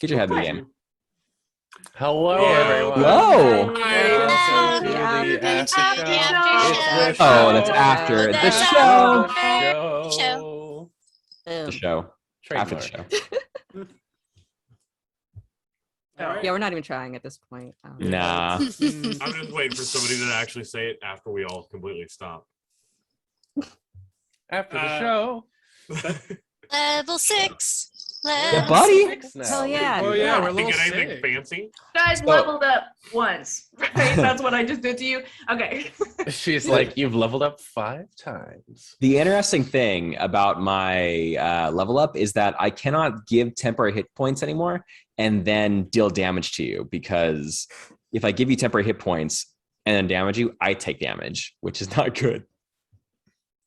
Get your head in the game. Hello, everyone. Hello. Welcome to the Aftershow. It's the Oh, that's after the show. show. The show. After the Trademark. show. Yeah, we're not even trying at this point. Nah. I'm just waiting for somebody to actually say it after we all completely stop. After the show. Level 6. Yeah, buddy. Hell yeah. Oh yeah, we're a You little get anything sick. fancy? Guys leveled up once, right? That's what I just did to you. Okay. She's like, you've leveled up 5 times. The interesting thing about my level up is that I cannot give temporary hit points anymore and then deal damage to you, because if I give you temporary hit points and then damage you, I take damage, which is not good.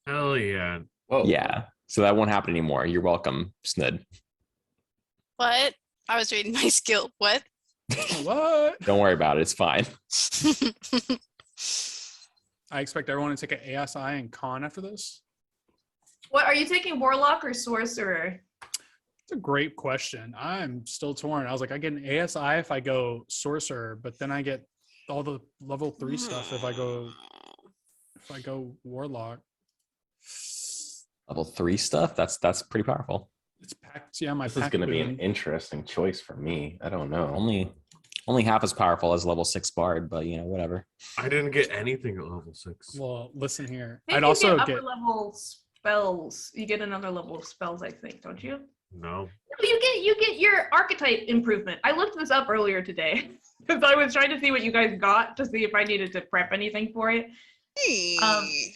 Hell yeah. Whoa. Yeah. So that won't happen anymore. You're welcome, Snud. What? I was reading my skill. What? What? Don't worry about it. It's fine. I expect everyone to take an ASI and con after this. What are you taking, Warlock or Sorcerer? It's a great question. I'm still torn. I was like, I get an ASI if I go Sorcerer, but then I get all the level 3 stuff if I go Warlock. Level 3 stuff. That's pretty powerful. It's packed. Yeah, my This is pack going to be an boon. interesting choice for me. I don't know. Only half as powerful as level 6 bard, but you know, whatever. I didn't get anything at level 6. Well, listen here. I think I'd you also get get. upper level spells. You get another level of spells, I think, don't you? No. You get your archetype improvement. I looked this up earlier today because I was trying to see what you guys got to see if I needed to prep anything for it.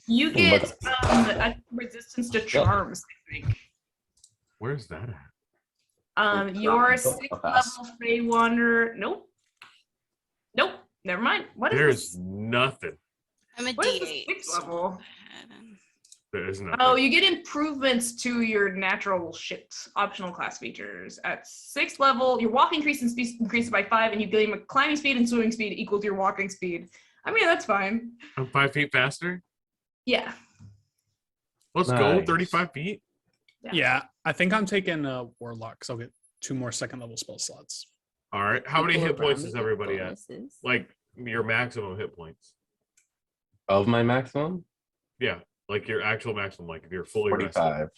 You get a resistance to charms, I think. Where's that at? Your 6th level Fey Wanderer. Nope. Never mind. What is There's this? nothing. I'm a What is D8. the 6th level? There's nothing. Oh, you get improvements to your natural ships, optional class features. At 6th level, your walking increase in speed increases by 5, and you gain a climbing speed and swimming speed equal to your walking speed. I mean, that's fine. I'm 5 feet faster? Yeah. Let's go. Nice. 35 feet? Yeah, I think I'm taking Warlock because I'll get 2 more 2nd level spell slots. All right. How many People hit points around is me get everybody at? bonuses. Like your maximum hit points? Of my maximum? Yeah. Like your actual maximum, like if you're fully rested. 45.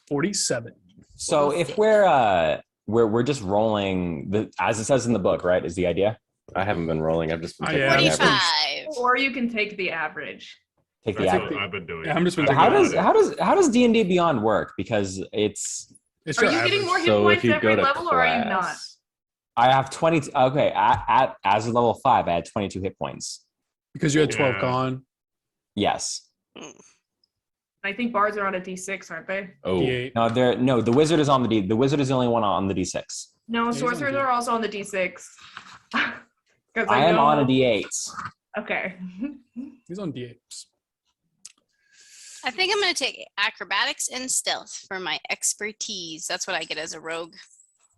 47. So if we're just rolling as it says in the book, right? Is the idea? I haven't been rolling. I've just been taking yeah. the average. 45. Or you can take the average. Take the That's average. what I've been doing. Yeah, I'm just been So taking how does D&D Beyond work? Because it's It's Are your you getting average. more hit So if points you every go to level, or are you not? class, I have 20. Okay, at as a level 5, I had 22 hit points. Because you had 12 Yeah. gone. Yes. I think bards are on a D6, aren't they? oh, D8. No. The wizard is on the D. The wizard is the only one on the D6. No, he's on sorcerers D8. are also on the D6. 'Cause I am know- on a D8. Okay. He's on D8s. I think I'm going to take acrobatics and stealth for my expertise. That's what I get as a rogue.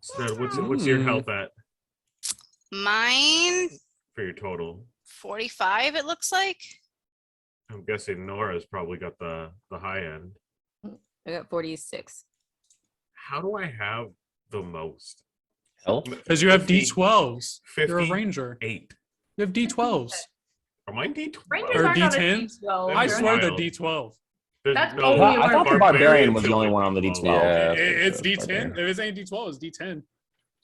So what's your health at Mine, for your total? 45, it looks like. I'm guessing Nora's probably got the high end. I got 46. How do I have the most? health? Because you have 50, D12s. You're a 58. ranger. You have D12s. Are mine D12? Rangers Or aren't on a D10? D12. I They're swear wild. they're D12. That's I only thought, I thought the barbarian was the only Barbarian one on the D12. Yeah. It's that's D10. barbarian. If it ain't D12, it's D10.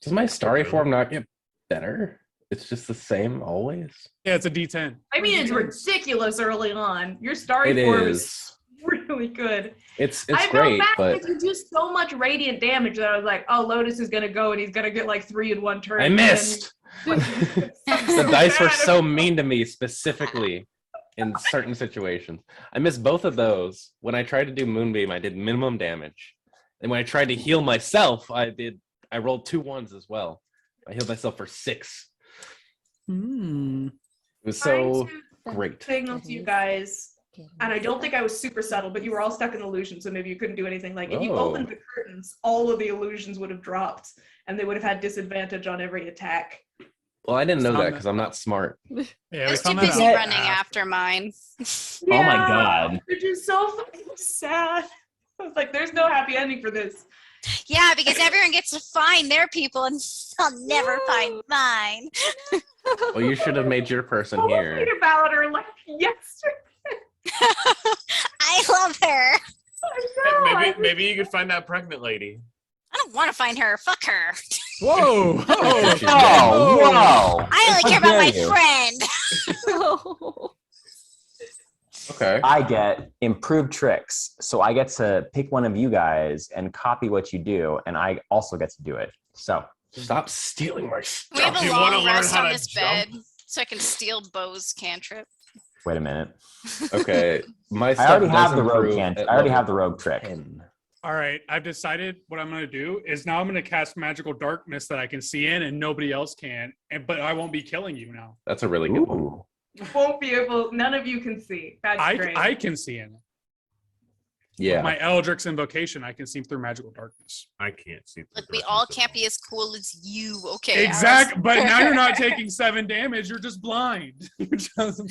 Does my starry form not get better? It's just the same always? Yeah, it's a D10. I mean, it's ridiculous early on. Your starry It form is. is really good. It's I felt great, bad but because you do so much radiant damage that I was like, oh, Lotus is going to go and he's going to get like 3 in 1 turn. I and then- missed. The dice were so mean to me specifically in certain situations. I missed both of those. When I tried to do Moonbeam, I did minimum damage. And when I tried to heal myself, I rolled 2 1s as well. I healed myself for 6. It was so great. Signal to you guys, and I don't think I was super subtle, but you were all stuck in illusion, so maybe you couldn't do anything. Like if you Oh. opened the curtains, all of the illusions would have dropped, and they would have had disadvantage on every attack. Well, I didn't know that Found because I'm not smart. Yeah, I we was too found that busy out. running after mine. Oh my God. Which is so fucking sad. I was like, there's no happy ending for this. Yeah, because everyone gets to find their people, and I'll never find mine. Well, you should have made your person here. Peter Ballader left yesterday. I love her. I know. Maybe you could find that pregnant lady. I don't want to find her. Fuck her. Whoa! Whoa! She's dead. Whoa! I only How care about dare my you. friend. Okay. I get improved tricks. So I get to pick one of you guys and copy what you do, and I also get to do it. So Stop stealing my We have stuff. a You wanna long learn rest how on to this jump? bed, so I can steal Bo's cantrip. wait a minute. Okay. My I stuff already have does the rogue improve can't. at I already have level the rogue trick. 10. All right, I've decided what I'm going to do is now I'm going to cast magical darkness that I can see in and nobody else can, but I won't be killing you now. That's a really good one. Ooh. You won't be able. None of you can see. That's great. I can see in. Yeah. With my Eldrick's invocation, I can see through magical darkness. I can't see. Look, we all can't be as cool as you. Okay. Exactly, but now you're not taking 7 damage. You're just blind. You're just-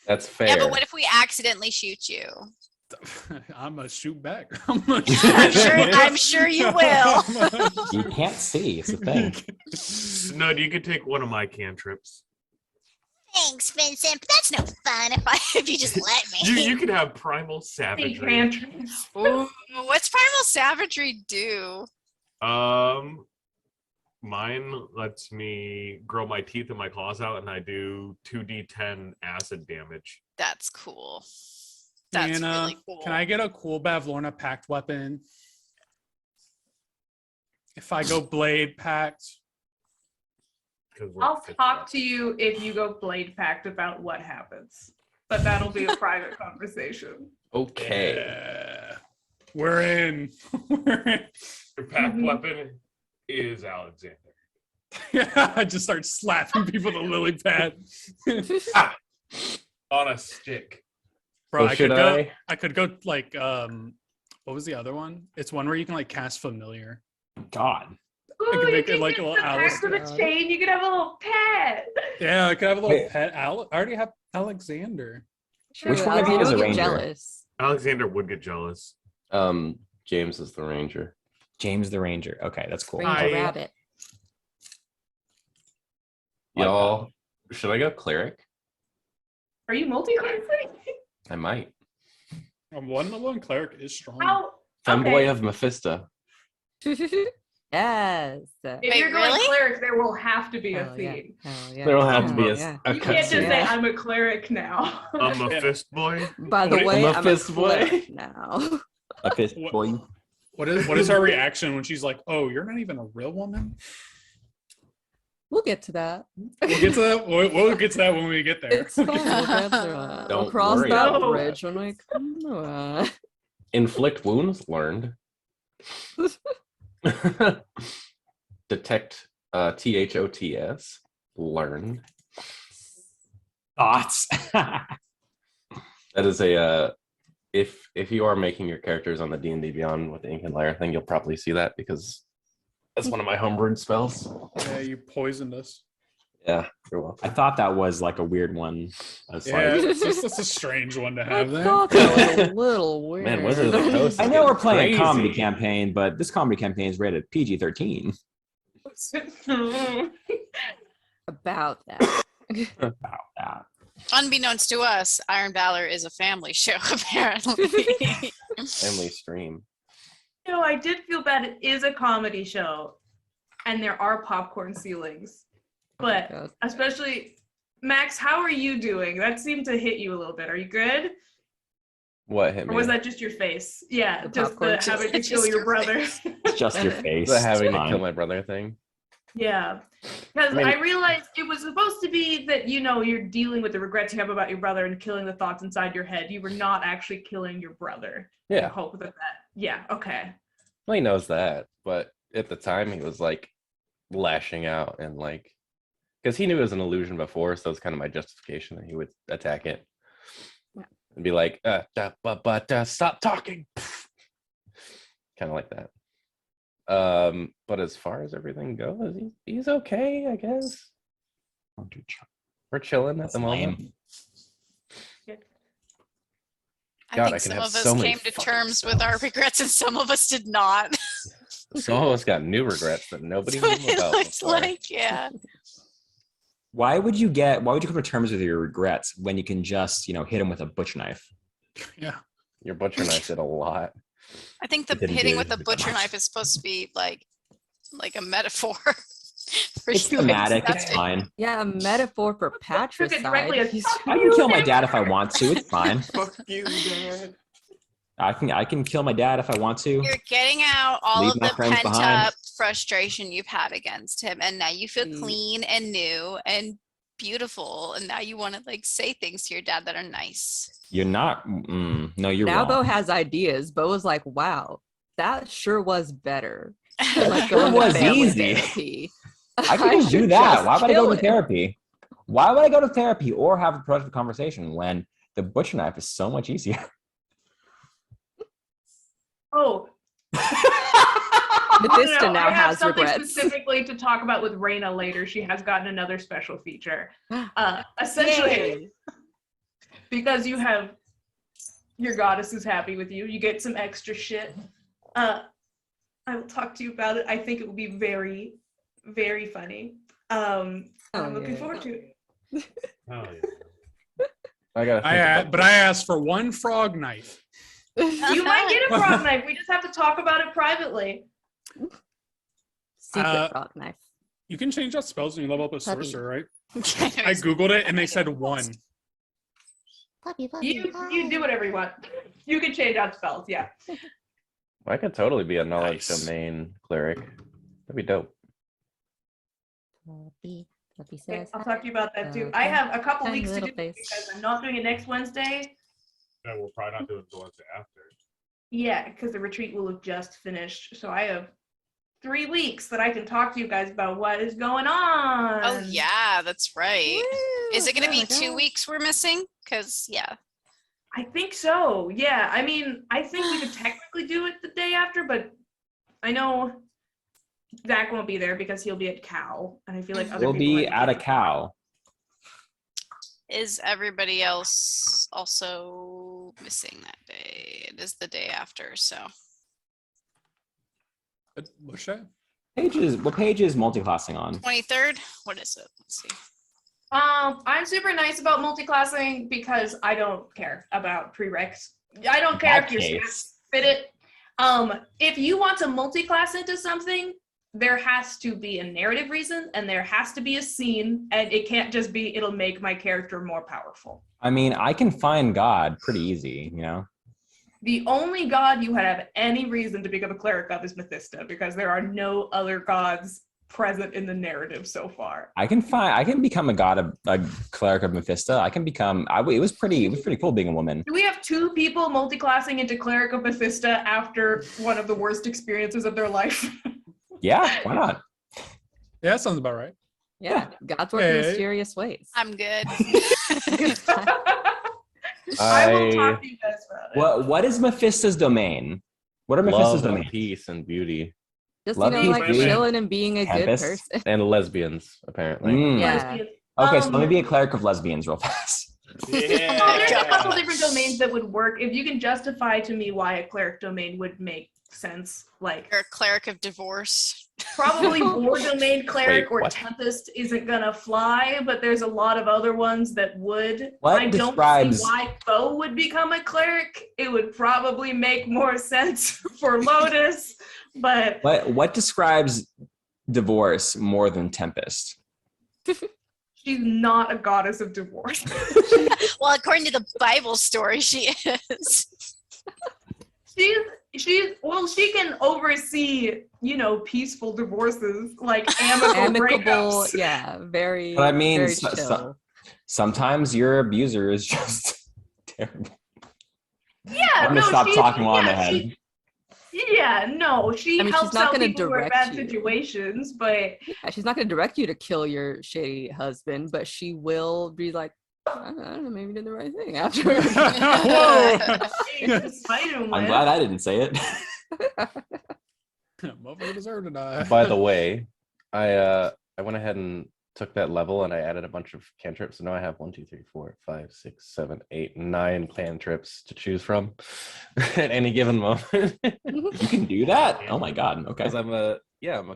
That's fair. Yeah, but what if we accidentally shoot you? I'm gonna shoot back. I'm, gonna I'm sure you will. You can't see. It's a thing. Snud, you could take one of my cantrips. Thanks, Vincent. But that's no fun if you just let me. You could have primal savagery. Cantrips. Ooh, what's primal savagery do? Mine lets me grow my teeth and my claws out, and I do 2d10 acid damage. That's cool. That's Anna, really cool. can I get a cool Bavlorna pact weapon? If I go blade pact, 'Cause we're I'll fit talk for to you if you go blade pact about what happens, but that'll be a private conversation. Okay. yeah, we're in. We're in. that. Your pack Mhm. weapon is Alexander. Yeah, I just start slapping people with a lily pad. On a stick. Bro, So I should could go. I? I could go like what was the other one? It's one where you can like cast familiar. God. Ooh, could you make it can like get a the little pact with Alistair. a chain. You could have a little pet. Yeah, I could have a little Wait. pet. I already have Alexander. Which True, one of you is Alexander a would get ranger? jealous. Alexander would get jealous. James is the ranger. James the Ranger. Okay, that's cool. Ranger I- rabbit. Like Y'all, should I go cleric? Are you multi-classing? I might. One level and cleric is strong. How? Femboy Okay. of Mephisto. Yes. If Wait, you're going really? clear, there will have to be a Hell yeah. theme. Hell yeah. There will have to be Hell a, yeah. a You can't just say Yeah. I'm a cleric now. I'm a fist boy. By the What- way, I'm a I'm a fist boy. cleric now. A fist What- boy. What is her reaction when she's like, "Oh, you're not even a real woman"? We'll get to that. We'll get to that. We'll get to that when we get there. It's fine. We'll get to it. Don't We'll cross worry that about bridge when we come to it. Inflict wounds learned. Detect THOTS learned. Thoughts. That is a if you are making your characters on the D&D Beyond with the Ink and Lyre thing, you'll probably see that because that's one of my homebrewed spells. Yeah, you poisoned us. Yeah, you're welcome. I thought that was like a weird one. I was Yeah, like, that's a strange one to I have there. thought that was a little weird. Man, Wizard of the Coast. I know we're playing a comedy Crazy. campaign, but this comedy campaign is rated PG-13. About that. About that. Unbeknownst to us, Iron Valor is a family show, apparently. Family stream. No, I did feel bad. It is a comedy show, and there are popcorn ceilings. But God. especially, Max, how are you doing? That seemed to hit you a little bit. Are you good? What hit Or me? was that just your face? Yeah, The just popcorn the having to ceilings. kill Just your your brother. It's just your face. the having It's to fine. kill my brother thing? Yeah, because I mean- I realized it was supposed to be that, you know, you're dealing with the regrets you have about your brother and killing the thoughts inside your head. You were not actually killing your brother. I Yeah, hope that. Yeah, okay. well, he knows that, but at the time he was like lashing out and like, because he knew it was an illusion before, so it's kind of my justification that he would attack it Yeah. and be like, stop talking, kind of like that. But as far as everything goes, he's okay, I guess. We're chilling at That's the moment. lame. I God, think I can some have of us so many came to fucking terms with our regrets and some of us did not. Some of us got new regrets that nobody That's what knew it about looks before. like, yeah. Why would you come to terms with your regrets when you can just, hit them with a butcher knife? Yeah. Your butcher knife did a lot. I think the It didn't hitting do with a that butcher much. knife is supposed to be like a metaphor. For It's you thematic. It's accepting. fine. Yeah, a metaphor for Took it directly patricide. as He's- I can kill my dad if I want to. It's fine. Fuck you, Dad. I can kill my dad if I want to. You're getting out all Leave of my the friends pent behind. up frustration you've had against him, and now you feel Mm. clean and new and beautiful, and now you want to say things to your dad that are nice. You're not. No, you're now wrong. Bo has ideas. Bo was like, "Wow, that sure was better." That Like sure going to was family easy. therapy. I can just do should that. just Why would I go kill to him. therapy? Why would I go to therapy or have a productive conversation when the butcher knife is so much easier? Oh, Mephisto now I have has something regrets. specifically to talk about with Raina later. She has gotten another special feature. Essentially, Yay. because your goddess is happy with you, you get some extra shit. I will talk to you about it. I think it will be very, very funny. I'm looking yeah. forward to it. Oh, yeah. I gotta think I asked for one frog knife. You might get a frog knife. We just have to talk about it privately. Secret frog knife. You can change out spells when you level up a Puppy. sorcerer, right? I I googled it and they said one. Puppy, puppy. You do whatever you want. You can change out spells, yeah. I could totally be a knowledge Nice. domain cleric. That'd be dope. Puppy, puppy Okay, says I'll hi. talk to you about that too. Okay. I have a couple Tiny weeks to little do face. because I'm not doing it next Wednesday. Yeah, we'll probably not do it the Wednesday after. Yeah, because the retreat will have just finished. So I have 3 weeks that I can talk to you guys about what is going on. Oh yeah, that's right. Is it going to Oh be my 2 God. weeks we're missing? Because yeah. I think so. Yeah. I mean, I think we could technically do it the day after, but I know Zach won't be there because he'll be at Cal. And I feel like other We'll people be might at a cow. Is everybody else also missing that day? It is the day after, so. What's that? What page is multiclassing on? 23rd? What is it? Let's see. I'm super nice about multiclassing because I don't care about prereqs. I don't care That if your case. stats fit it. If you want to multiclass into something, there has to be a narrative reason and there has to be a scene, and it can't just be it'll make my character more powerful. I mean, I can find God pretty easy, The only god you have any reason to become a cleric of is Mephisto, because there are no other gods present in the narrative so far. I can become a cleric of Mephisto. It was pretty cool being a woman. Do we have 2 people multiclassing into cleric of Mephisto after one of the worst experiences of their life? Yeah, why not? Yeah, that sounds about right. Yeah, God's working in Hey. mysterious ways. I'm good. I will talk to you guys about it. What is Mephisto's domain? What are Mephisto's Love and domains? peace and beauty Just Love like peace, baby. chilling and being a good Tempest. person. and lesbians, apparently. Yeah. Lesbians. Okay, so let me be a cleric of lesbians real fast. Yeah. Oh, there's a couple different domains that would work. If you can justify to me why a cleric domain would make sense, like You're a cleric of divorce. probably war domain cleric Wait, or what? tempest isn't gonna fly, but there's a lot of other ones that would. What I don't describes- see why Bo would become a cleric. It would probably make more sense for Lotus, but What describes divorce more than Tempest? she's not a goddess of divorce. Well, according to the Bible story, she is. She can oversee, peaceful divorces, like amicable breakups. Yeah, very. But I mean, very so- chill. Sometimes your abuser is just terrible. Yeah, I'm gonna stop she's- talking while I'm yeah, ahead. she I mean, she's helps not out gonna people who are in direct bad you. situations, but Yeah, she's not going to direct you to kill your shitty husband, but she will be like, I don't know, maybe you did the right thing after. Whoa! despite him I'm win. glad I didn't say it. Motherfucker deserved to die. By the way, I went ahead and took that level and I added a bunch of cantrips. So now I have 1, 2, 3, 4, 5, 6, 7, 8, 9 cantrips to choose from at any given moment. You can do that? Oh my god. Okay. Because I'm a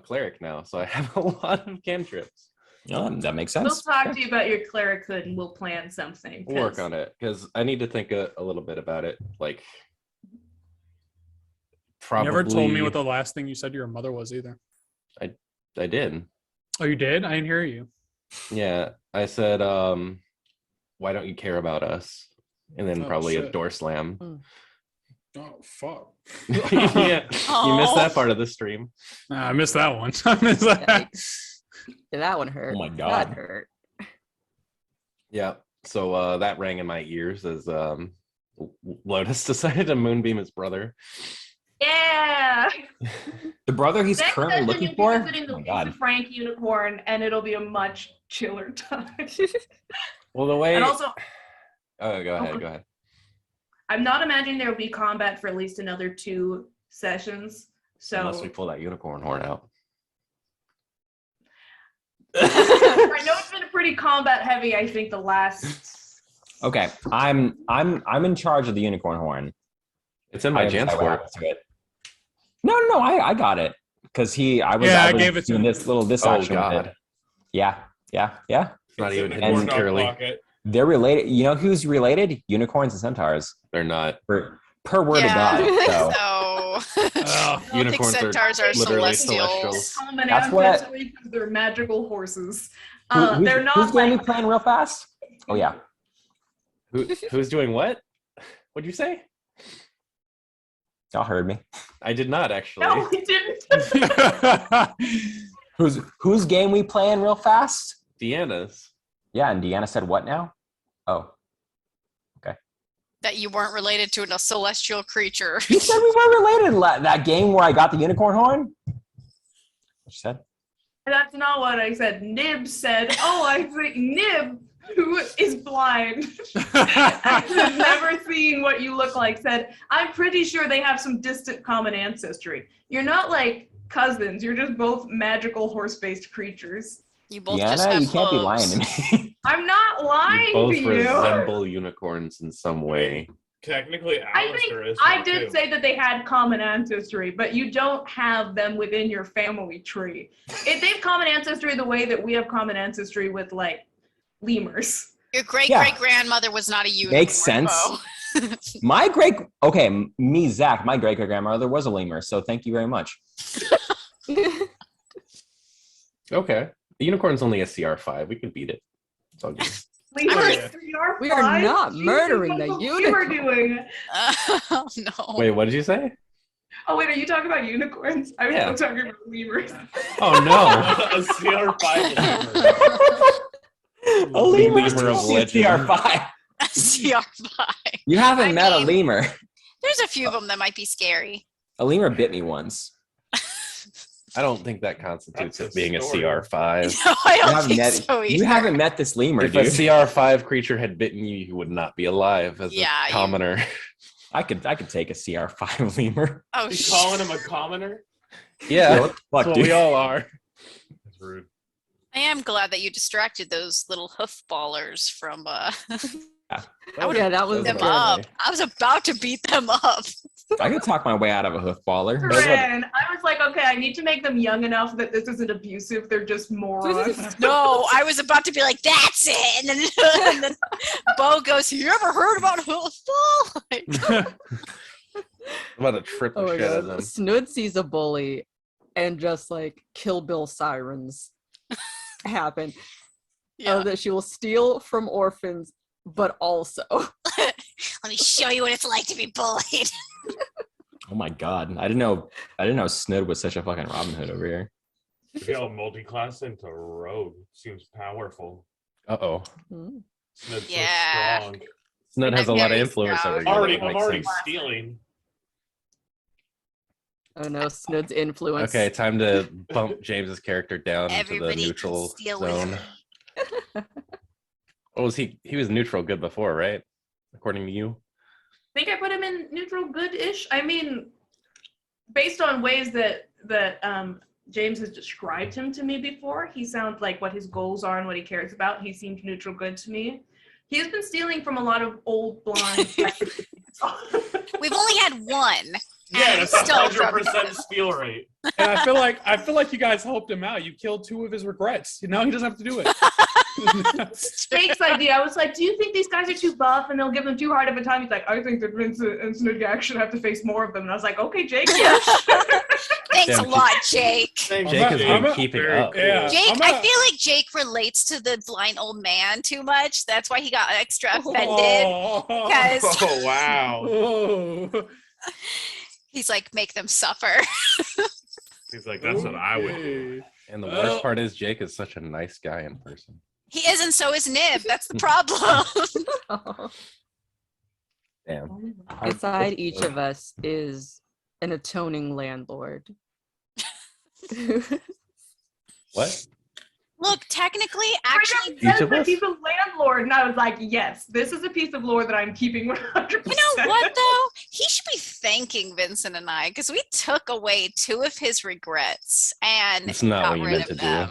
cleric now, so I have a lot of cantrips. That makes We'll sense. talk to you about your clerichood and we'll plan something. We'll work on it because I need to think a little bit about it. Like, You probably. never told me what the last thing you said to your mother was either. I did. Oh, you did? I didn't hear you. Yeah, I said, why don't you care about us? And then Oh, probably a shit. door slam. Oh, fuck. Yeah, you missed that part of the stream. Nah, I missed that one. I missed that. Yikes. Yeah, that one hurt. Oh my That God. hurt. Yeah, so that rang in my ears as Lotus decided to moonbeam his brother. Yeah. The brother he's Next currently session, looking you'll be for? visiting the Oh my Lisa god. Frank unicorn, and it'll be a much chiller time. Well, the way. And also, Oh, go ahead. Okay. Go ahead. I'm not imagining there will be combat for at least another 2 sessions. So Unless we pull that unicorn horn out. I know it's been pretty combat heavy. I think the last. Okay, I'm in charge of the unicorn horn. It's in my I Jan's have fort. access to it. No, I got it because I was gave it to doing him. this Oh, action with God. it. Yeah. It's not even hidden And- securely. They're related. You know who's related? Unicorns and centaurs. They're not. Per word of God. So Oh, I don't think Unicorns are centaurs are literally celestials. celestials. Common That's what- ancestry because they're magical horses. They're not who's going to like be playing real fast? Oh yeah. Who's doing what? What'd you say? Y'all heard me. I did not actually. no, we didn't. Whose game we playing real fast? Deanna's. Yeah, and Deanna said what now? Oh, That you weren't related to a celestial creature. you said we were related. That game where I got the unicorn horn. What you said? That's not what I said. Nib said, "Oh, I think Nib, who is blind, has never seen what you look like, said, I'm pretty sure they have some distant common ancestry. You're not like cousins. You're just both magical horse-based creatures." You both just have Deanna, you can't be lying hooves. to me. I'm not lying You both to you. resemble unicorns in some way. Technically, I think Alistair is. I one, did too. say that they had common ancestry, but you don't have them within your family tree. If they have common ancestry the way that we have common ancestry with like lemurs. Your great Yeah. great grandmother was not a unicorn. Makes sense. Bo. Me, Zach, my great great grandmother was a lemur. So thank you very much. Okay. The unicorn's only a CR5. We can beat it. It's all good. Lemurs, yeah. CR5? We are not Jesus, murdering that's the what we were unicorn. doing. Oh no. Wait, what did you say? Oh wait, are you talking about unicorns? I was Yeah. still talking about lemurs. Oh no. A CR5 lemur. A lemur is Lemur of totally a legend. CR5. CR5. You haven't I met a mean- lemur. There's a few of them that might be scary. A lemur bit me once. I don't think that constitutes That's it being a story. CR5. No, I You don't haven't think met, so either. you haven't met this lemur, If a dude. CR5 creature had bitten you, you would not be alive as Yeah, a you- commoner. I could take a CR5 lemur. Oh You shit. calling him a commoner? Yeah, What the that's fuck, what dude? we all are. That's rude. I am glad that you distracted those little hoof ballers from Oh, yeah, that was them good. up. I was about to beat them up. I could talk my way out of a hoof baller. Ren, I was like, okay, I need to make them young enough that this isn't abusive. They're just morons. No, I was about to be like, that's it. And then Bo goes, you ever heard about hoof ball? Like, I'm about to trip the Oh my shit out of god. them. Snood sees a bully and just like Kill Bill sirens happen. yeah. That she will steal from orphans, but also Let me show you what it's like to be bullied. Oh my god. I didn't know Snood was such a fucking Robin Hood over here. Yo, multi-class into rogue seems powerful. Uh-oh. Hmm. Snip's Yeah. so strong. Snud has a I'm lot of very influence proud. over you. that Already, would I'm make already sense. stealing. oh no, Snood's influence. Okay, time to bump James's character down Everybody into the neutral steal with zone. me. What was he? He was neutral good before, right? According to you. I think I put him in neutral good-ish. I mean, based on ways that James has described him to me before. He sounds like what his goals are and what he cares about. He seemed neutral good to me. He has been stealing from a lot of old blonde. We've only had one. Yeah, and that's we stole from 100% steal rate. And I feel like you guys helped him out. You killed 2 of his regrets. Now he doesn't have to do it. Jake's idea. I was like, do you think these guys are too buff and they'll give them too hard of a time? He's like, I think that Vincent and Snowjack should have to face more of them. And I was like, okay, Jake. Yeah, sure. Thanks Damn, a lot, Jake. Thanks, Jake has I'm been a- keeping very up. cool. Yeah. Jake, I'm I not- feel like Jake relates to the blind old man too much. That's why he got extra offended. Oh. Because Oh, wow. Oh. he's like, make them suffer. He's like, that's what I would do. Okay. And the Well- worst part is Jake is such a nice guy in person. He is, and so is Nib. That's the problem. Damn. Beside each of us is an atoning landlord. What? Look, technically, Actually, actually, Each of that us? he's a landlord. And I was like, yes, this is a piece of lore that I'm keeping 100%. you know what though? He should be thanking Vincent and I because we took away 2 of his regrets and It's not got what you rid meant of to do. them.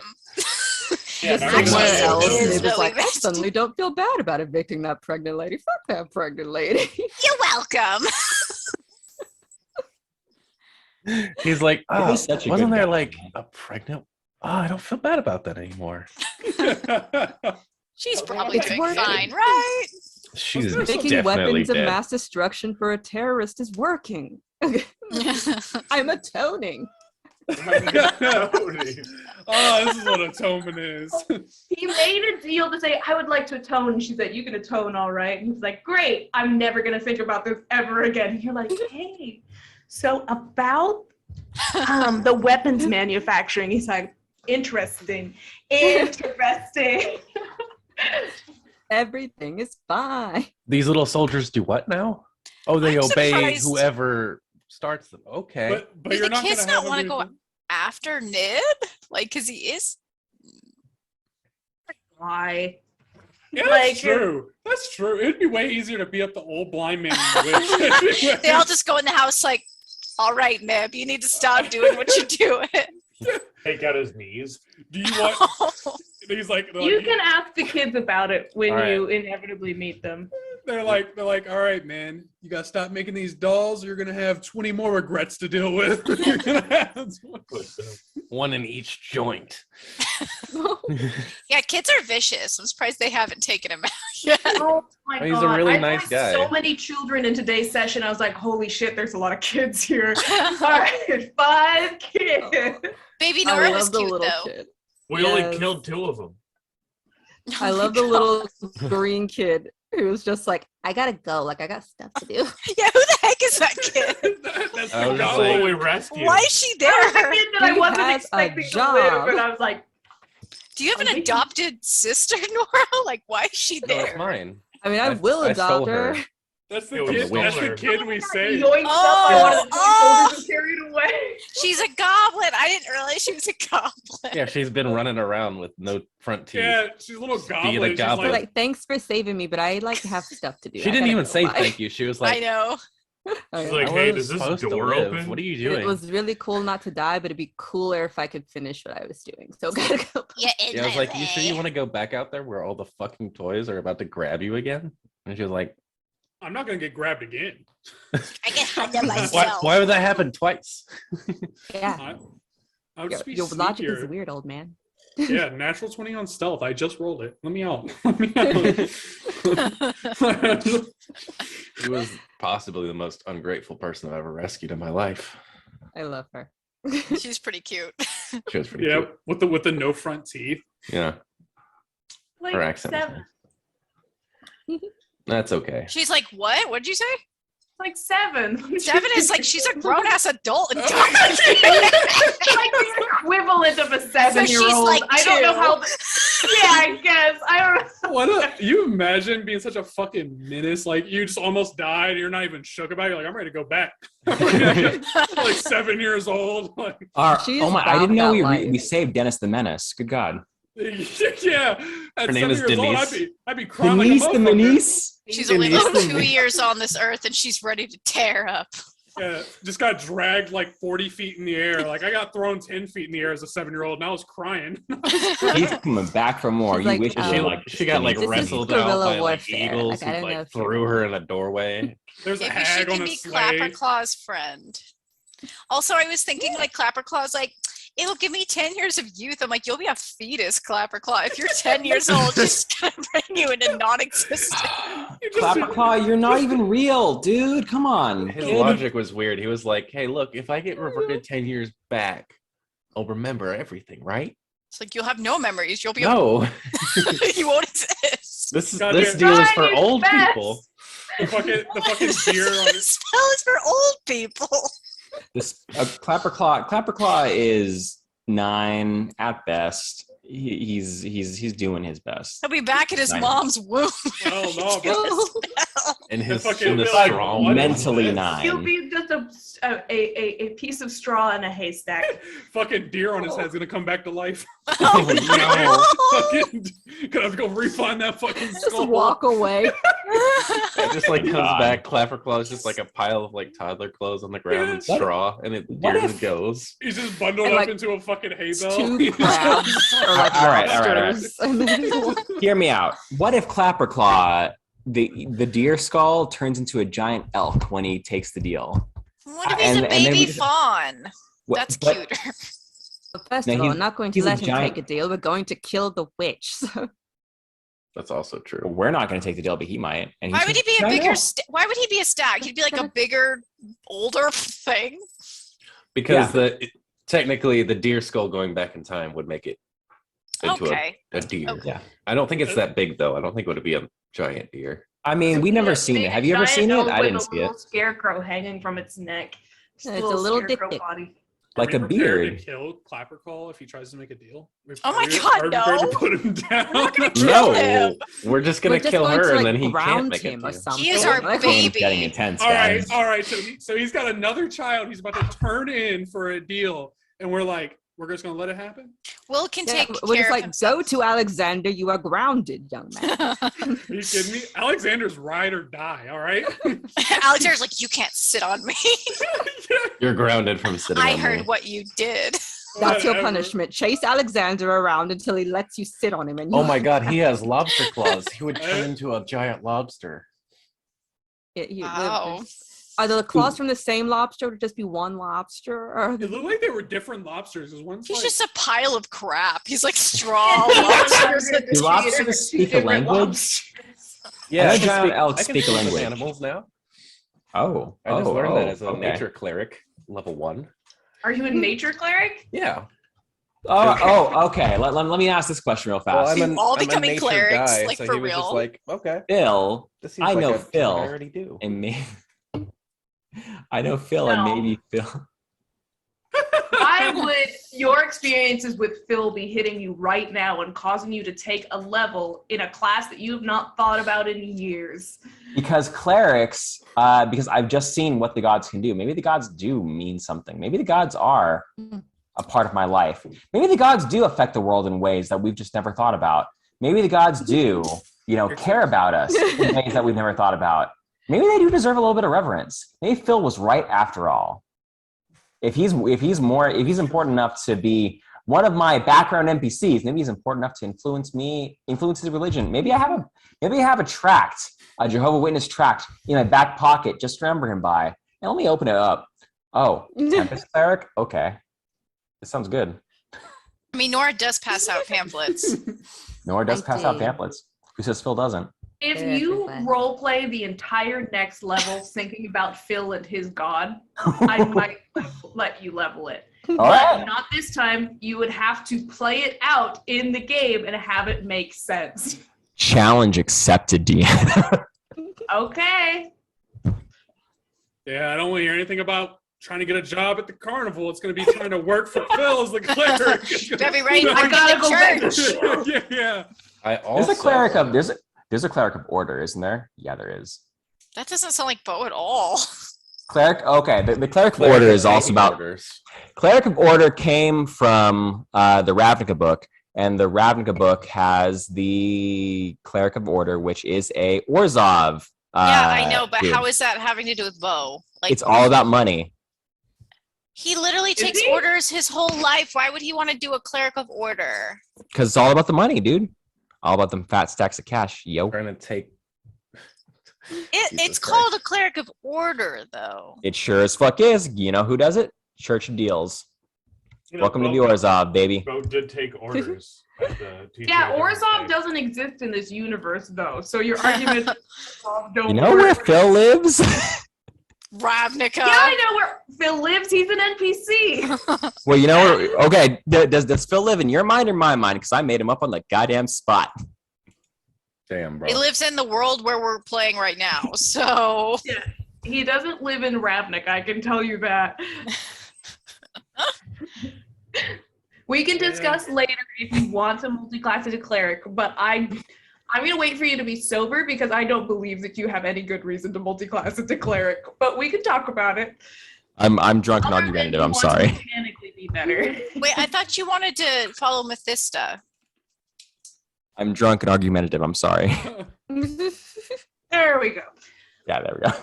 Yeah, Just very someone Actually, else it is is really like, I nice. suddenly don't feel bad about evicting that pregnant lady. Fuck that pregnant lady. You're welcome. He's like, He oh, was such a wasn't good there guy. like a pregnant? Oh, I don't feel bad about that anymore. She's probably It's doing working. fine, right? She's there some- Making definitely weapons of dead. mass destruction for a terrorist is working. I'm atoning. Oh, this is what atonement is. He made a deal to say, I would like to atone. And she said, you can atone, all right. And he's like, great. I'm never going to think about this ever again. And you're like, hey, so about the weapons manufacturing. He's like, interesting. Everything is fine. These little soldiers do what now? Oh, they I'm obey surprised- whoever starts them. Okay. But Do you're the not kids gonna not have wanna them go do- After Nib? Like, because he is. Why? Yeah, Like, that's true. That's true. It'd be way easier to beat up the old blind man than the witch. They all just go in the house like, all right, Nib, you need to stop doing what you're doing. Take out his knees. Do you want? He's like, You can ask the kids about it when All right. you inevitably meet them. they're like, all right, man, you gotta stop making these dolls. Or you're gonna have 20 more regrets to deal with. You're gonna have- One in each joint. Yeah, kids are vicious. I'm surprised they haven't taken him out yet. Oh my He's a god! really I nice voiced guy. so many children in today's session. I was like, holy shit, there's a lot of kids here. All right, 5 kids. Baby I Nora love was the cute little though. kid. We only Yes. killed 2 of them. I love the little green kid who was just like, I gotta go. Like, I got stuff to do. Yeah, who the heck is that kid? That's I the was goal. That's like- what we rescued. Why is she That was the there? kid that I He wasn't has a expecting to job. live, but I was like, Do you have an I think he- adopted sister, Nora? Like, why is she No, it's there? mine. I mean, I will I stole adopt her. That's the It was kid. a That's the winner. kid we saved. yoinked up by one of the Oh, soldiers and carried away. She's a goblin. I didn't realize she was a goblin. Yeah, she's been running around with no front teeth. Yeah, she's a little goblin. She's goblin. Like, thanks for saving me, but I like have stuff to do. She I didn't gotta even go. say Bye. thank you. She was I like, know. Oh, She's yeah. like, I hey, was does this supposed to door live. open? What are you doing? It was really cool not to die, but it'd be cooler if I could finish what I was doing. So gotta go. Yeah, in Yeah, I was my like, you sure you way. want to go back out there where all the fucking toys are about to grab you again? And she was like, I'm not gonna get grabbed again. I can handle why, myself. why would that happen twice? Yeah, I would just be your logic sneakier. is weird, old man. Yeah, natural 20 on stealth. I just rolled it. Let me out. Let me out. She was possibly the most ungrateful person I've ever rescued in my life. I love her. She's pretty cute. She was pretty Yeah, cute. with the no front teeth. Yeah, Like her accent. was 7. nice. That's okay. She's like, what? What'd you say? Like 7. 7 is like she's a grown ass adult. And like the equivalent of a 7-year-old. like I don't know 2. how. Yeah, I guess. I don't. What you imagine being such a fucking menace? Like you just almost died and you're not even shook about it. You're like, I'm ready to go back. Like 7 years old. Like, She Oh is my! I didn't about know that we life. we saved Dennis the Menace. Good God. yeah. At Her name 7 is years old, Denise. I'd be crying Denise like the a motherfucker. Menace. she's only Denise lived the 2 Menace. years on this earth and she's ready to tear up. Yeah, just got dragged like 40 feet in the air. Like I got thrown 10 feet in the air as a 7-year-old, and I was crying. He's coming back for more. She's You like, wish you um, were like She got like This is wrestled out guerrilla by like warfare. eagles Like, I who don't know like if you're threw her in a doorway. There's a Maybe she hag on can a be sleigh. Clapper Claw's friend. Also, I was thinking like Clapper Claw's like, it'll give me 10 years of youth. I'm like, you'll be a fetus, Clapper Claw. If you're 10 years old, just gonna bring you into non-existence. Clapperclaw, you're not even real, dude. Come on. His kid. logic was weird. He was like, hey, look, if I get reverted 10 years back, I'll remember everything, right? It's like, you'll have no memories. You'll be No. you won't exist. This God, this dude. deal is for Trying his old best. people. The fucking deer on This spell is for old people. This Clapperclaw is 9 at best. He's doing his best. He'll be back in his Nine. mom's womb. Oh no, bro. And his fucking in the be like, strong what is Mentally this? 9. He'll be just a piece of straw in a haystack. Fucking deer on his head's gonna come back to life. Oh, Fucking gonna have to go refine that fucking Just skull. walk away. It just like comes God. back. Clapperclaw is just like a pile of like toddler clothes on the ground and straw, and it What deer if- just goes. He's just bundled And, up like, into a fucking hay It's bale. 2 crabs or like All right. lobsters. And then Hear me out. What if Clapperclaw, the deer skull, turns into a giant elk when he takes the deal? what if he's And- a and then we baby just- fawn? What- That's but- cuter. First No, of all, he's- I'm not going to he's a let him giant- take a deal. We're going to kill the witch. So That's also true. We're not going to take the deal, but he might. And Why would he be a I bigger? know. Why would he be a stag? He'd be like a bigger, older thing. Because technically the deer skull going back in time would make it into Okay. a deer. Okay. Yeah. I don't think it's that big though. I don't think it would be a giant deer. I mean, we never seen it. Have you ever seen it? I didn't see it. A little scarecrow hanging from its neck. Just It's a little scarecrow dick. body. Like Are a we prepared beard. to kill Clapperclaw if he tries to make a deal? Oh my Are we- God, are we prepared no. to put him down? not gonna kill No, him. we're just gonna we're just kill going her to, like, and then he can't ground make it. him or to you. something. He is our Like, Game's baby. getting intense, All right, guys. all right. So he's got another child. He's about to turn in for a deal, and we're like, we're just gonna let it happen? Will can yeah, take we're care just of like, himself. go to Alexander. You are grounded, young man. Are you kidding me? Alexander's ride or die. All right. Alexander's like, you can't sit on me. You're grounded from sitting I on heard me. what you did. That's your Whatever. punishment. Chase Alexander around until he lets you sit on him. And Oh my god, he has lobster claws. He would turn into a giant lobster. Wow. Are the claws from the same lobster? Or would it just be one lobster? Or It looked like they were different lobsters. Because one's He's like, just a pile of crap. He's like straw lobsters. Do lobsters speak a language? Yeah, I know giant elks I can speak a with language. animals now. Oh. I just learned that as a okay. nature cleric, level 1. Are you a nature cleric? Yeah. Okay. Let me ask this question real Well, fast. I'm all I'm a becoming nature clerics, guy, like, so for he was just real. like, okay. Phil, This seems I like know a thing Phil. I already do. and me. I know Phil and No. maybe Phil. Why would your experiences with Phil be hitting you right now and causing you to take a level in a class that you have not thought about in years? Because clerics, because I've just seen what the gods can do. Maybe the gods do mean something. Maybe the gods are a part of my life. Maybe the gods do affect the world in ways that we've just never thought about. Maybe the gods do, care about us in ways that we've never thought about. Maybe they do deserve a little bit of reverence. Maybe Phil was right after all. If he's important enough to be one of my background NPCs, maybe he's important enough to influence his religion. Maybe I have a tract, a Jehovah's Witness tract in my back pocket just to remember him by. And let me open it up. Oh, Tempest Cleric? Okay. This sounds good. I mean, Nora does pass out pamphlets. Nora does I pass out do. pamphlets. Who says Phil doesn't? If Very you fun. role play the entire next level thinking about Phil and his god, I might let you level it. All But right. not this time. You would have to play it out in the game and have it make sense. Challenge accepted, Deanna. Okay. yeah, I don't want to hear anything about trying to get a job at the carnival. It's going to be trying to work for Phil as the cleric. Better be ready to I work gotta in go the back. church. yeah. I also There's a cleric of order, isn't there? Yeah, there is. That doesn't sound like Bo at all. Cleric. Okay, the cleric of Cleric order of is also taking about. orders. Cleric of Order came from the Ravnica book, and the Ravnica book has the Cleric of Order, which is a Orzhov Yeah, I know, but dude, how is that having to do with Bo? Like, it's all about money. he literally takes he? orders his whole life. Why would he want to do a cleric of order? Because it's all about the money, dude. All about them fat stacks of cash, yo. Trying to take. It's Jesus called Christ. a cleric of order, though. It sure as fuck is. You know who does it? Church of Deals. You know, Welcome to the Bo- Orzhov, baby. Bo did take orders. At the teacher Yeah, dinner Orzhov thing. doesn't exist in this universe, though. So your argument that Orzhov don't You know where work. Phil lives? Ravnica. Yeah, I know where Phil lives. He's an NPC. Well, you know where. Okay, does Phil live in your mind or my mind? Because I made him up on the goddamn spot. Damn, bro. He lives in the world where we're playing right now. So He doesn't live in Ravnik, I can tell you that. We can discuss later if you want to multi-class as a cleric, but I'm gonna wait for you to be sober because I don't believe that you have any good reason to multi-class as a cleric. But we can talk about it. I'm drunk and Other than argumentative. you I'm want to sorry. mechanically be better. wait, I thought you wanted to follow Mephisto. I'm drunk and argumentative. I'm sorry. There we go. Yeah, there we go.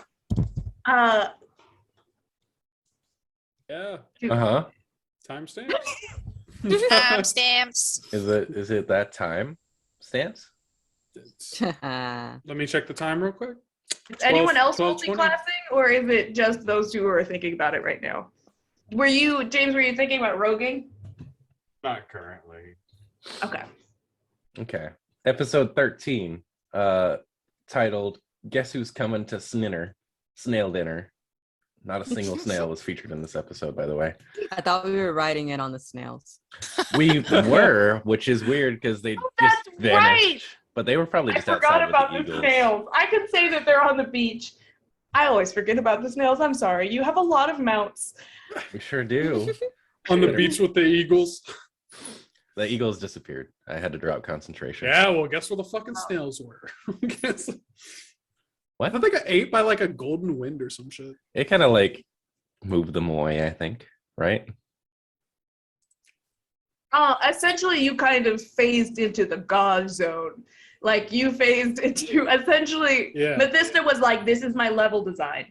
Yeah. Uh-huh. Timestamp. Stamps. Is it that time? Stamps? Let me check the time real quick. Is anyone else 12:20. multi-classing, or is it just those two who are thinking about it right now? James, were you thinking about roguing? Not currently. Okay. Okay. Episode 13, titled Guess Who's Coming to Snail Dinner. Not a single snail was featured in this episode, by the way. I thought we were writing it on the snails. We were, which is weird because they Oh, just that's vanished. right. But they were probably I just forgot outside about with the the eagles. snails. I can say that they're on the beach. I always forget about the snails. I'm sorry. You have a lot of mounts. We sure do. On the beach with the eagles. The eagles disappeared. I had to drop concentration. Yeah, well, guess where the fucking snails were? Guess- I What? thought they got ate by like a golden wind or some shit. It kind of like moved them away, I think. Right? Essentially, you kind of phased into the god zone. Like, you phased into, essentially, Yeah. Mephisto was like, this is my level design.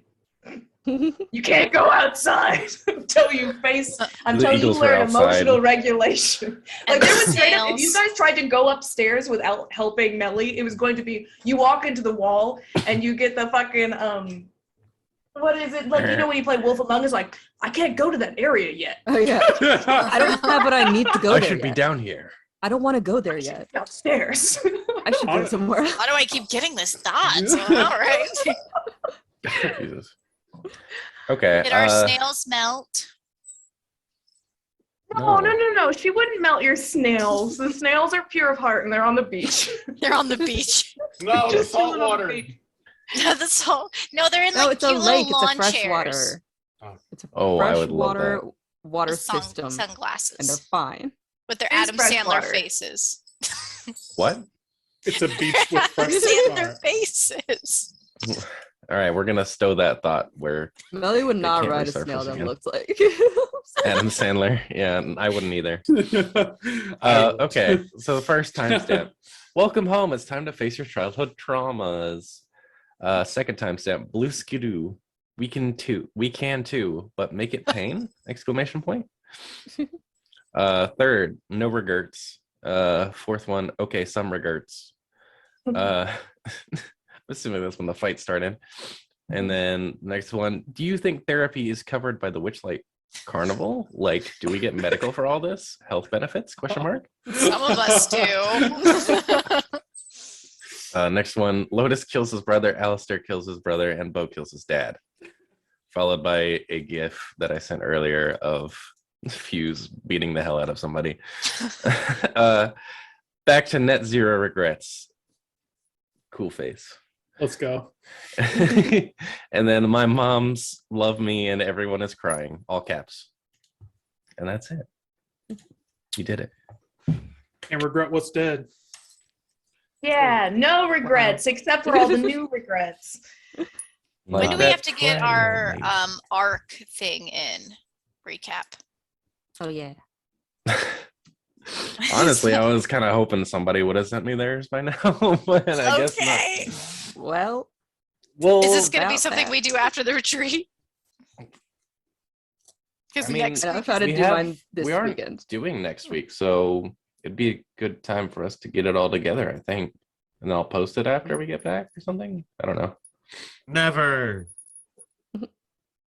You can't go outside until you eagles were learn outside. emotional regulation. Like, And there the was straight up, if you snails. guys tried to go upstairs without helping Melly, it was going to be, you walk into the wall and you get the fucking, what is it? Like, you know when you play Wolf Among Us, like, I can't go to that area yet. Oh yeah. I don't have what I need to go I there should be yet. down here. I don't want to go there yet. Downstairs. I should go somewhere. Why do I keep getting this thought? All right. Jesus. Okay. Did our snails melt? No. She wouldn't melt your snails. The snails are pure of heart and they're on the beach. They're on the beach. No, the Just salt chilling on the water. beach. That's all. No, they're in No, like it's a cute lake. little It's a lawn fresh chairs. water. Oh. It's a Oh, I fresh would love water that. water With system, and they're sunglasses fine. with their It is Adam fresh Sandler water. faces. What? It's a beach with fresh Sandler water. faces. All right, we're gonna stow that thought where Melly would They not can't ride a resurface snail that again. looks like. Adam Sandler. Yeah, I wouldn't either. I would. Okay, so the first timestamp. Welcome home. It's time to face your childhood traumas. Second timestamp. Blue skidoo. We can too, but make it pain! Exclamation point. Third, no regrets. Fourth one, okay, some regrets. Assuming that's when the fight started. And then next one, do you think therapy is covered by the Witchlight Carnival? Like, do we get medical for all this? Health benefits? Question mark. Some of us do. Next one, Lotus kills his brother, Alistair kills his brother, and Bo kills his dad. Followed by a GIF that I sent earlier of Fuse beating the hell out of somebody. Back to net zero regrets. Cool face. Let's go. And then my mom's love me and everyone is crying, all caps. And that's it. You did it. Can't regret what's dead. Yeah, no regrets except for all the new regrets. When do we have to get our Play. arc thing in? Recap. Oh yeah. Honestly, I was kind of hoping somebody would have sent me theirs by now, but I guess not. Okay. Well, Well, Is this going to be about something that. we do after the retreat? Because I mean, next I'll week try to we do have- mine this we aren't weekend. doing next week, so it'd be a good time for us to get it all together, I think. And then I'll post it after we get back or something. I don't know. Never.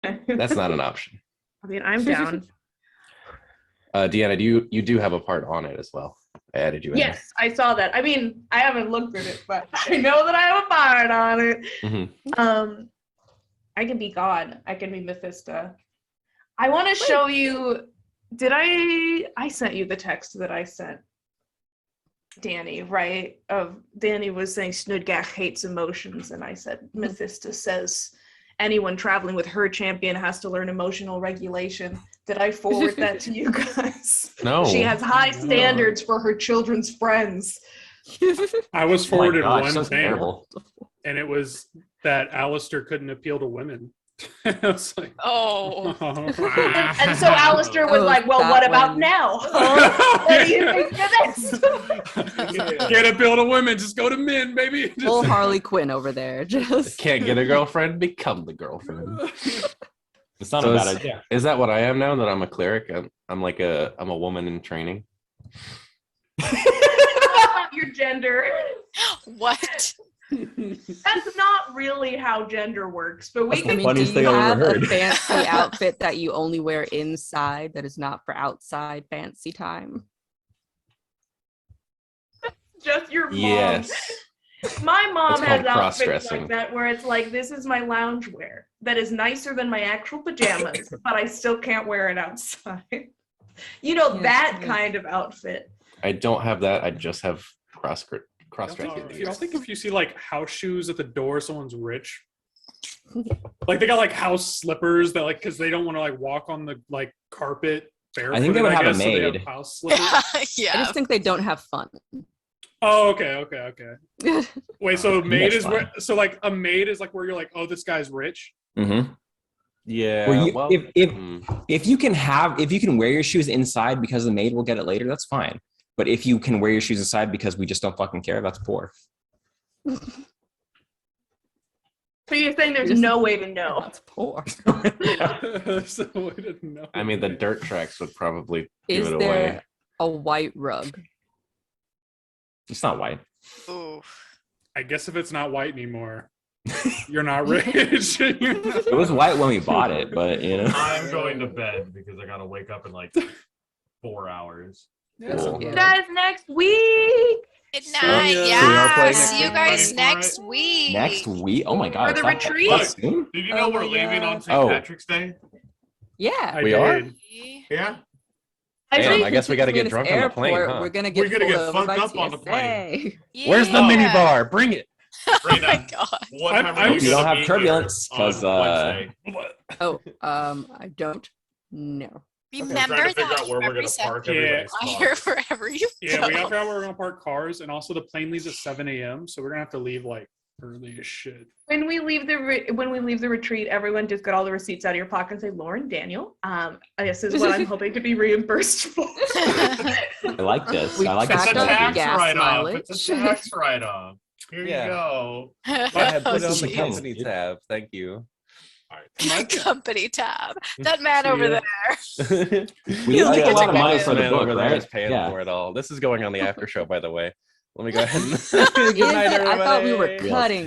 That's not an option. I mean, I'm down. Deanna, you do have a part on it as well. I added you in. Yes, I saw that. I mean, I haven't looked at it, but I know that I have a part on it. Mhm. I can be God. I can be Mephisto. I want to show you. Did I sent you the text that I sent Danny, right? Of Danny was saying Snudgak hates emotions, and I said Mephisto says anyone traveling with her champion has to learn emotional regulation. Did I forward that to you guys? No. She has high No. standards for her children's friends. I was Oh my forwarded gosh, one that's thing, terrible. and it was that Alistair couldn't appeal to women. I was like, Oh. And so Alistair was Oh, like, well, that what about one. now? Huh? What do you think of this? Can't appeal to women, just go to men, baby. Full Harley Quinn over there. Just Can't get a girlfriend, become the girlfriend. It's not So a bad is- idea. Is that what I am now? That I'm a cleric? I'm like I'm a woman in training. About your gender. What? That's not really how gender works, but we That's the I can mean, do funniest you thing I've have ever a heard. fancy outfit that you only wear inside that is not for outside fancy time? just your mom. Yes. My mom It's has called outfits cross-dressing. like that where it's like, this is my loungewear that is nicer than my actual pajamas, but I still can't wear it outside. You know, Yes, that yes. kind of outfit. I don't have that. I just have cross Y'all dressing. think if you see like house shoes at the door, someone's rich. Like they got like house slippers that like because they don't want to like walk on the like carpet barefooted. I think they would have a guess, so they have maid. house slippers. I Yeah. just think they don't have fun. Oh, okay. Wait, so maid That's is fine. where? So like a maid is like where you're like, oh, this guy's rich. Mm-hmm. Yeah. Well, you- well, if- If you can wear your shoes inside because the maid will get it later, that's fine. But if you can wear your shoes inside because we just don't fucking care, that's poor. So you're saying there's Just- no way to know. That's poor. So I didn't know. I mean, the dirt tracks would probably give Is it there away. a white rug? It's not white. Ooh. I guess if it's not white anymore, you're not rich. You're not- It was white when we bought it, but you know. I'm going to bed because I gotta wake up in like 4 hours. Cool. Yeah. Guys, next week. Good So- night. so we are Yeah. playing See you next guys week? next week. Next week? Oh my god! For the it's that retreat? soon? Did you know Oh we're my leaving on God. St. Oh. Patrick's Day? Yeah. I We are? did. Yeah. I Damn, think I guess we got to get This drunk on the plane, airport, huh? We're gonna get, We're gonna get pulled over fucked by up on the plane. TSA. Where's the Yeah. mini bar? Bring it. Oh my Rena, god. what I'm- time I'm- are you You don't gonna have be turbulence, here on 'cause, Wednesday? Oh, I don't know. I'm Remember trying to figure that out where we're gonna represent park Yeah. everybody's I car. hear wherever you Yeah, go. we gotta figure out where we're gonna park cars, and also the plane leaves at 7 a.m. So we're gonna have to leave like early as shit. when we leave the retreat, everyone just get all the receipts out of your pocket and say, Lauren, Daniel, this is what I'm hoping to be reimbursed for. I like this. We I like It's this. a tracked our strategy. tax gas write-off. It's a mileage. tax write-off. Here Yeah. you go. Go ahead, put it Oh, on the jeez. company tab. Thank you. Company tab. That man over Yeah. there. We Oh, get yeah, a lot of the money for the man book, over there right? is paying Yeah. for it all. This is going on the after show, by the way. Let me go ahead and Is good night, it? I thought we were everybody. cutting.